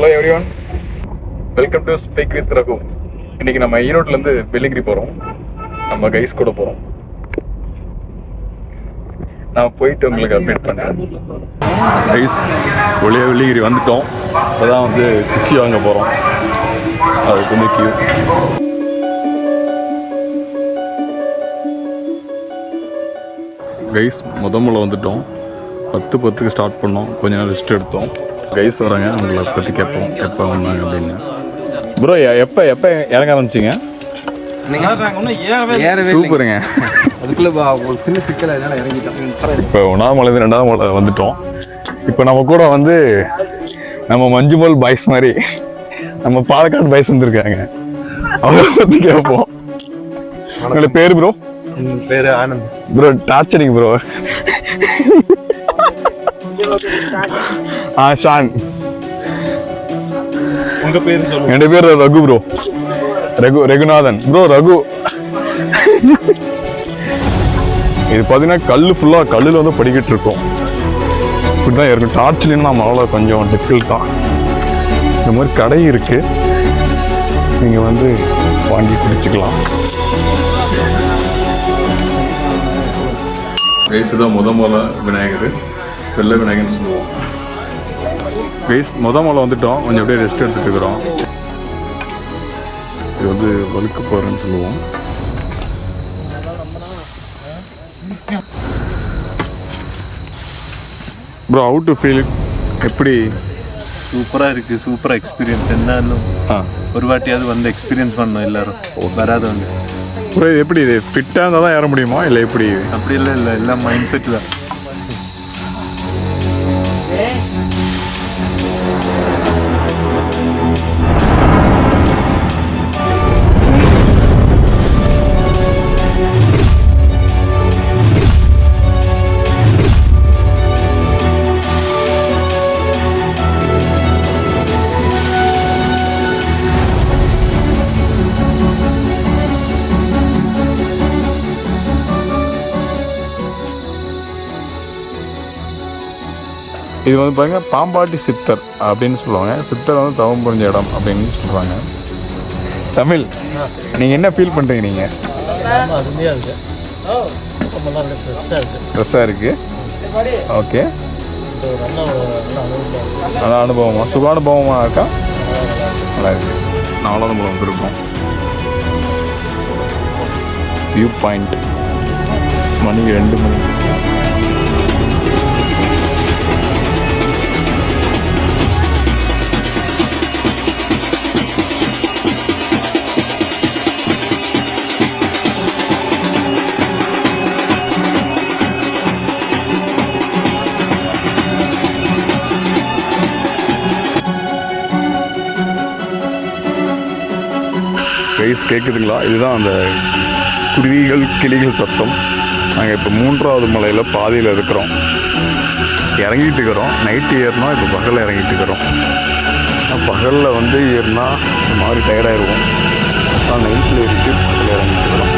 Hello everyone, welcome to speak with Raghu. இன்னைக்கு நம்ம ஈரோட்லேருந்து வெள்ளிங்கிரி போகிறோம். நம்ம கைஸ் கூட போகிறோம். நான் போயிட்டு உங்களுக்கு அப்டேட் பண்ணுறேன். கைஸ் ஒளிய வெள்ளிங்கிரி வந்துட்டோம். இப்போதான் வந்து குச்சி வாங்க போகிறோம். அதுக்கு வந்து கியூ. கைஸ் முதல்ல வந்துட்டோம். 10:10 ஸ்டார்ட் பண்ணோம். கொஞ்ச நேரம் ரெஸ்ட் எடுத்தோம். கைஸ் வராங்க, உங்களை பற்றி கேட்போம் எப்போ வந்தாங்க அப்படின்னு. ப்ரோ எப்போ இறங்க ஆரம்பிச்சிங்க? சூப்பருங்க. அதுக்குள்ளே சின்ன சிக்கல் அதனால இறங்கிட்டோம். இப்போ 1ஆம் மலையிலேருந்து 2ஆம் மலை வந்துட்டோம். இப்போ நம்ம கூட வந்து நம்ம மஞ்சுமல் பாய்ஸ் மாதிரி நம்ம பாலக்காடு பாய்ஸ் வந்துருக்காங்க. அவரை பற்றி கேட்போம். உங்களோட பேர் ப்ரோ? பேர் Anand. Bro torturing bro. Shaan. உங்க பேர் சொல்லுங்க. என் பேர் ரகு ப்ரோ. ரகுநாதன் ப்ரோ. ரகு. இது பார்த்தீங்கன்னா கல்லில் வந்து படிக்கிட்டு இருக்கோம். இப்படிதான் இருக்கும். டார்ச்லாம் நம்ம அவ்வளோ கொஞ்சம் டிஃபிகல்ட் தான். இந்த மாதிரி கடை இருக்கு, நீங்கள் வந்து வாங்கி குடிச்சுக்கலாம். தான் முதல்ல விநாயகர், வெள்ளை விநாயகர்னு சொல்லுவோம். முதல்ல வந்துட்டோம். கொஞ்சம் அப்படியே ரெஸ்ட் எடுத்துட்டு இருக்கிறோம். இது வந்து வழுக்கு போகிறேன்னு சொல்லுவோம். Bro have to feel? எப்படி? சூப்பராக இருக்குது. சூப்பராக எக்ஸ்பீரியன்ஸ். என்னன்னு ஒரு வாட்டியாவது வந்து எக்ஸ்பீரியன்ஸ் பண்ணோம் எல்லாரும். வராதவங்க. ப்ரோ இது எப்படி? இது ஃபிட்டாக இருந்தால் தான் ஏற முடியுமா இல்லை எப்படி? அப்படி இல்லை எல்லாம் மைண்ட் செட் தான். இது வந்து பாருங்க, பாம்பாட்டி சித்தர் அப்படின்னு சொல்லுவாங்க. சித்தர் வந்து தவம் புரிஞ்ச இடம் அப்படின்னு சொல்கிறாங்க. தமிழ், நீங்கள் என்ன ஃபீல் பண்ணுறீங்க? நீங்கள் ட்ரெஸ்ஸாக இருக்குது. ஓகே, நல்ல அனுபவமா? சுகானுபவமாக இருக்கா? நல்லா இருக்கு. 4ஆம் மலை வந்துருக்கோம். View point. மணி 2 மணி. கைஸ் கேட்குதுங்களா? இதுதான் அந்த குருவிகள் கிளிகள் சத்தம். நாங்கள் இப்போ 3ஆவது மலையில் பாதியில் இருக்கிறோம். இறங்கிட்டு இருக்கிறோம். நைட்டு ஏறினா இப்போ பகலில் இறங்கிட்டு இருக்கிறோம். பகலில் வந்து ஏறினா இந்த மாதிரி டயர்டாகிடுவோம். நைட்டில் ஏறிட்டு பகலில் இறங்கிட்டு இருக்கிறோம்.